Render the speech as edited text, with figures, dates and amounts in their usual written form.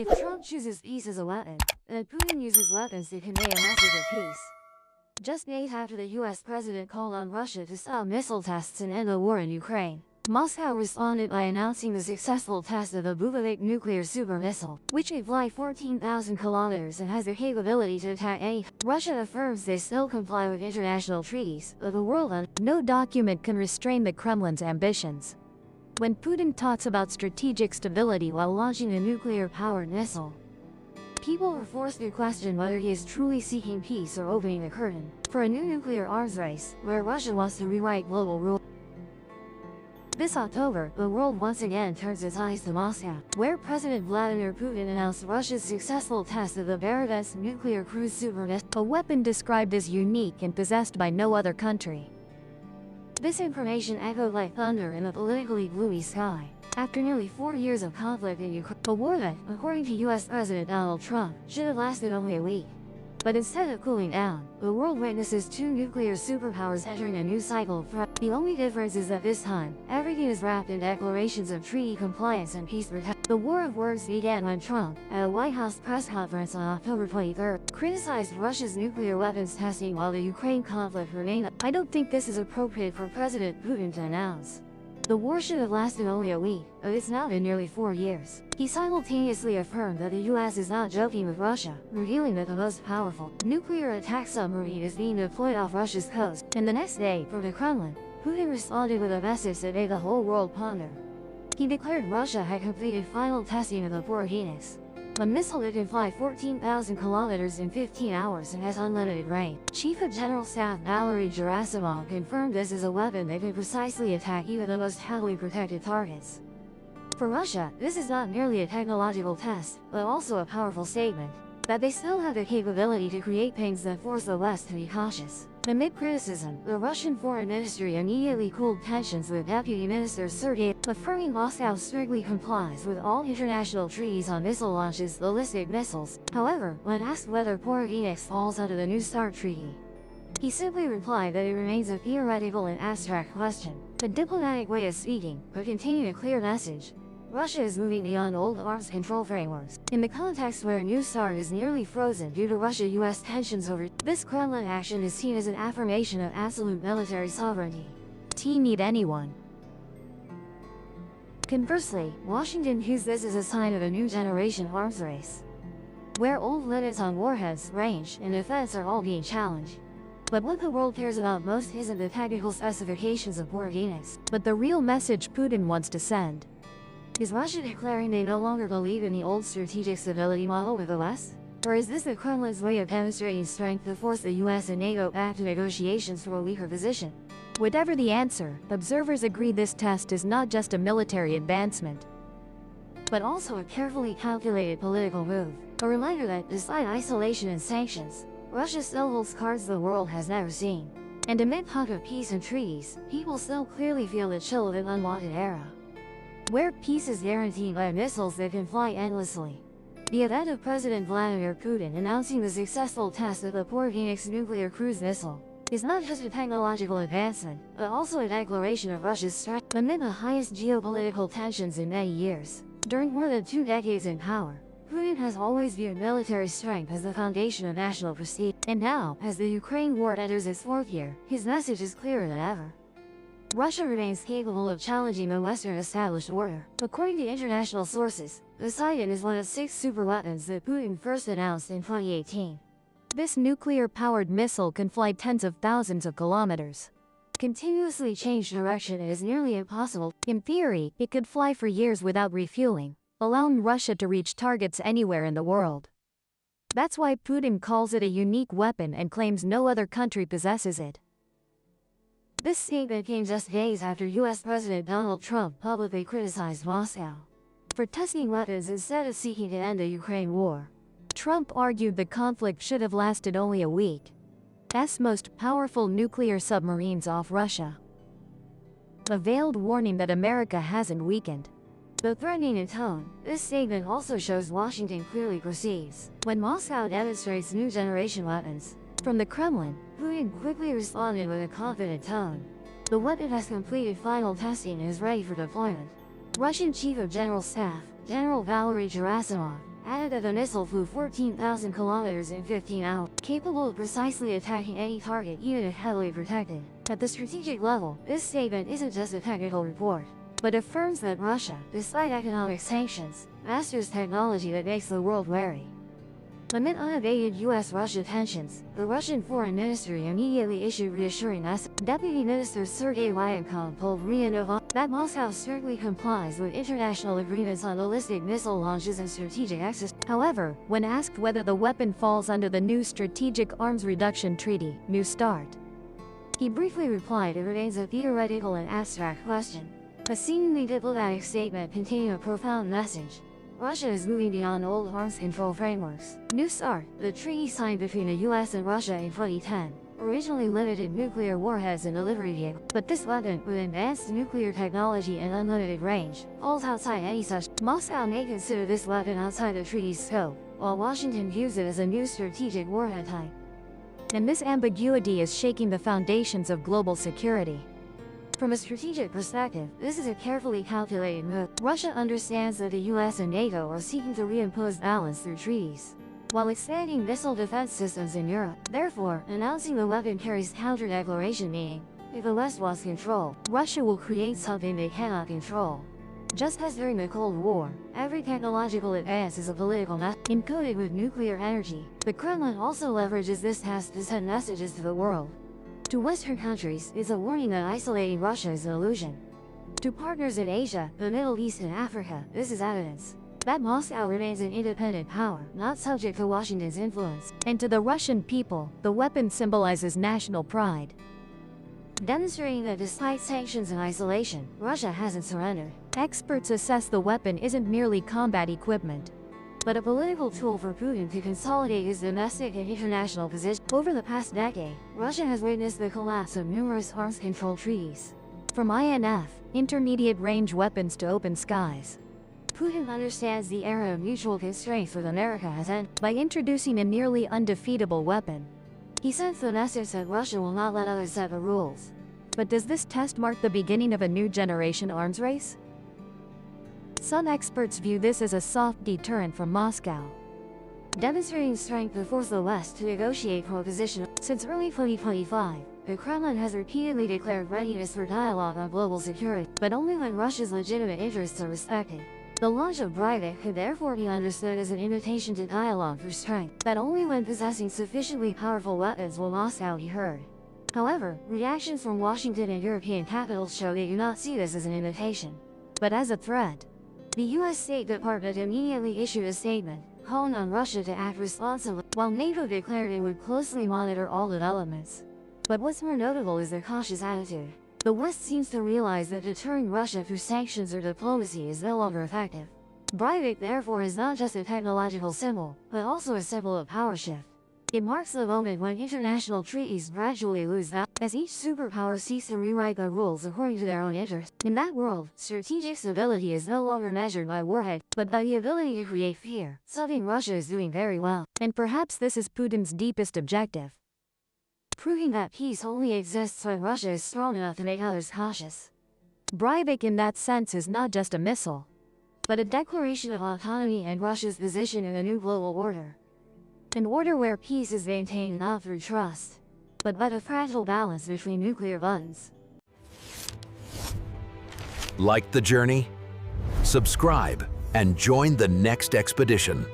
If Trump chooses peace as a weapon, then Putin uses weapons to convey a message of peace. Just days after the US president called on Russia to stop missile tests and end the war in Ukraine, Moscow responded by announcing the successful test of the Buvalik nuclear super missile, which can fly 14,000 kilometers and has the capability to attack any. Russia affirms they still comply with international treaties, but the world no document can restrain the Kremlin's ambitions. When Putin talks about strategic stability while launching a nuclear-powered missile, people are forced to question whether he is truly seeking peace or opening the curtain for a new nuclear arms race, where Russia wants to rewrite global rules. This October, the world once again turns its eyes to Moscow, where President Vladimir Putin announced Russia's successful test of the Belarus nuclear cruise super missile, a weapon described as unique and possessed by no other country. This information echoed like thunder in the politically gloomy sky. After nearly 4 years of conflict in Ukraine, a war that, according to US President Donald Trump, should have lasted only a week. But instead of cooling down, the world witnesses two nuclear superpowers entering a new cycle. The only difference is that this time, everything is wrapped in declarations of treaty compliance and peace protection. The war of words began when Trump, at a White House press conference on October 23, criticized Russia's nuclear weapons testing while the Ukraine conflict remained. I don't think this is appropriate for President Putin to announce. The war should have lasted only a week, but it's now been nearly 4 years. He simultaneously affirmed that the US is not joking with Russia, revealing that the most powerful nuclear attack submarine is being deployed off Russia's coast. And the next day, from the Kremlin, Putin responded with a message that made the whole world ponder. He declared Russia had completed final testing of the Porogenix, a missile that can fly 14,000 kilometers in 15 hours and has unlimited range. Chief of General Staff Valery Gerasimov confirmed this as a weapon that can precisely attack even the most heavily protected targets. For Russia, this is not merely a technological test, but also a powerful statement that they still have the capability to create things that force the West to be cautious. Amid criticism, the Russian Foreign Ministry immediately cooled tensions with Deputy Minister Sergei, affirming Moscow strictly complies with all international treaties on missile launches, ballistic missiles. However, when asked whether Porogenix falls under the New START treaty, he simply replied that it remains a theoretical and abstract question. A diplomatic way of speaking, but containing a clear message. Russia is moving beyond old arms control frameworks. In the context where New START is nearly frozen due to Russia-US tensions over this Kremlin action is seen as an affirmation of absolute military sovereignty. Need anyone. Conversely, Washington views this as a sign of a new generation arms race, where old limits on warheads, range, and defense are all being challenged. But what the world cares about most isn't the technical specifications of Porogenix, but the real message Putin wants to send. Is Russia declaring they no longer believe in the old strategic stability model with the West? Or is this the Kremlin's way of demonstrating strength to force the US and NATO back to negotiations from a weaker position? Whatever the answer, observers agree this test is not just a military advancement, but also a carefully calculated political move. A reminder that, despite isolation and sanctions, Russia still holds cards the world has never seen. And amid talk of peace and treaties, people still clearly feel the chill of an unwanted era, where peace is guaranteed by missiles that can fly endlessly. The event of President Vladimir Putin announcing the successful test of the Porogenix nuclear cruise missile is not just a technological advancement, but also a declaration of Russia's strength. Amid the highest geopolitical tensions in many years, during more than 2 decades in power, Putin has always viewed military strength as the foundation of national prestige. And now, as the Ukraine war enters its 4th year, his message is clearer than ever. Russia remains capable of challenging the Western established order. According to international sources, Poseidon is one of 6 superweapons that Putin first announced in 2018. This nuclear-powered missile can fly tens of thousands of kilometers, continuously change direction and is nearly impossible. In theory, it could fly for years without refueling, allowing Russia to reach targets anywhere in the world. That's why Putin calls it a unique weapon and claims no other country possesses it. This statement came just days after US President Donald Trump publicly criticized Moscow for testing weapons instead of seeking to end the Ukraine war. Trump argued the conflict should have lasted only a week. That's most powerful nuclear submarines off Russia. A veiled warning that America hasn't weakened. Though threatening in tone, this statement also shows Washington clearly perceives when Moscow demonstrates new generation weapons. From the Kremlin, Putin quickly responded with a confident tone. The weapon has completed final testing and is ready for deployment. Russian Chief of General Staff, General Valery Gerasimov, added that the missile flew 14,000 kilometers in 15 hours, capable of precisely attacking any target even if heavily protected. At the strategic level, this statement isn't just a technical report, but affirms that Russia, despite economic sanctions, masters technology that makes the world wary. Amid unabated U.S.-Russia tensions, the Russian Foreign Ministry immediately issued reassuring messages. Deputy Minister Sergei Ryabkov told RIA Novosti that Moscow strictly complies with international agreements on ballistic missile launches and strategic exercises. However, when asked whether the weapon falls under the new Strategic Arms Reduction Treaty, New START, he briefly replied it remains a theoretical and abstract question. A seemingly diplomatic statement containing a profound message. Russia is moving beyond old arms control frameworks. New START, the treaty signed between the US and Russia in 2010, originally limited nuclear warheads and delivery vehicles. But this weapon, with advanced nuclear technology and unlimited range, falls outside any such. Moscow may consider this weapon outside the treaty's scope, while Washington views it as a new strategic warhead type. And this ambiguity is shaking the foundations of global security. From a strategic perspective, this is a carefully calculated move. Russia understands that the US and NATO are seeking to reimpose balance through treaties, while expanding missile defense systems in Europe. Therefore, announcing the weapon carries counter-declaration meaning. If the West wants control, Russia will create something they cannot control. Just as during the Cold War, every technological advance is a political message encoded with nuclear energy. The Kremlin also leverages this task to send messages to the world. To Western countries, it's a warning that isolating Russia is an illusion. To partners in Asia, the Middle East and Africa, this is evidence that Moscow remains an independent power, not subject to Washington's influence. And to the Russian people, the weapon symbolizes national pride, demonstrating that despite sanctions and isolation, Russia hasn't surrendered. Experts assess the weapon isn't merely combat equipment, but a political tool for Putin to consolidate his domestic and international position. Over the past decade, Russia has witnessed the collapse of numerous arms control treaties. From INF, intermediate-range weapons to open skies. Putin understands the era of mutual constraints with America has ended. By introducing a nearly undefeatable weapon, he sends the message that Russia will not let others set the rules. But does this test mark the beginning of a new generation arms race? Some experts view this as a soft deterrent from Moscow, demonstrating strength to force the West to negotiate from a position. Since early 2025, the Kremlin has repeatedly declared readiness for dialogue on global security, but only when Russia's legitimate interests are respected. The launch of Breivik could therefore be understood as an invitation to dialogue for strength, that only when possessing sufficiently powerful weapons will Moscow be heard. However, reactions from Washington and European capitals show they do not see this as an invitation, but as a threat. The U.S. State Department immediately issued a statement, calling on Russia to act responsibly, while NATO declared it would closely monitor all developments. But what's more notable is their cautious attitude. The West seems to realize that deterring Russia through sanctions or diplomacy is no longer effective. Breivik therefore is not just a technological symbol, but also a symbol of power shift. It marks the moment when international treaties gradually lose value, as each superpower seeks to rewrite the rules according to their own interests. In that world, strategic stability is no longer measured by warhead, but by the ability to create fear, something Russia is doing very well. And perhaps this is Putin's deepest objective, proving that peace only exists when Russia is strong enough to make others cautious. Breivik in that sense is not just a missile, but a declaration of autonomy and Russia's position in a new global order. An order where peace is maintained not through trust, but by a fragile balance between nuclear buttons. Like the journey? Subscribe and join the next expedition.